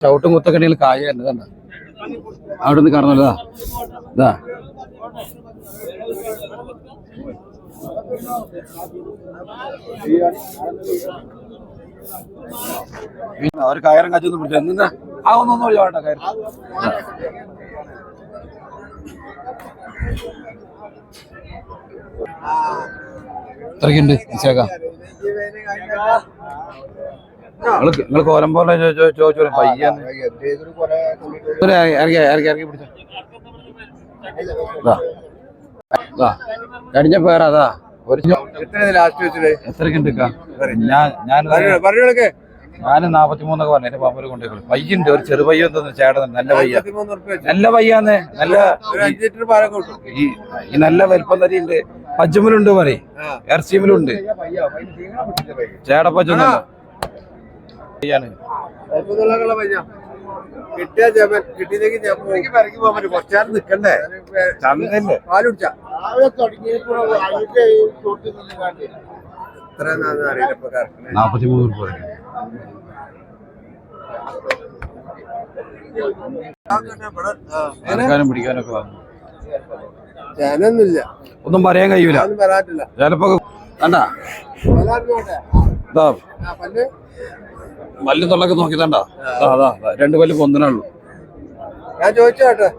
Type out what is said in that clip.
ചവിട്ടും കുത്തക്കണിയിൽ കായ ഉണ്ട് കണ്ട അവിടെ നിന്ന് കാണുന്നല്ലോ ഇതാ ഒരു കയറും കച്ചൊന്നും പിടിച്ചു എന്താ ആ ഒന്നൊന്നും വേണ്ട കയറ് ഇത്രയ്ക്കുണ്ട് നിശേഖ നിങ്ങൾ കോലം പോലെ ചോദിച്ചോ പയ്യാന്ന് ഇറക്കി പിടിച്ച കഴിഞ്ഞ പേരാ ഒരു എത്രക്കുണ്ട് ഞാൻ 43 പറഞ്ഞു എന്റെ പാമ്പര് കൊണ്ടുപോയി പയ്യുണ്ട് ഒരു ചെറു പയ്യ ചേട്ടൻ നല്ല പയ്യ നല്ല പയ്യാന്ന് നല്ല ഈ നല്ല വലിപ്പം തരിയുണ്ട് പച്ചമലുണ്ട് പറയും ഇറച്ചിമലുണ്ട് ചേടപ്പച്ചൊന്നും നിക്കണ്ടേ ചന്തല്ലേ പാലുടിച്ച $43 പിടിക്കാനൊക്കെ ഞാനൊന്നുമില്ല ഒന്നും പറയാൻ കഴിയൂല ചിലപ്പോ കണ്ടാ മല്ല് തൊള്ളൊക്കെ നോക്കിയതാണ്ടാ അതാ 2 പല്ല് പൊന്തനുള്ളൂ ഞാൻ ചോദിച്ചോട്ടെ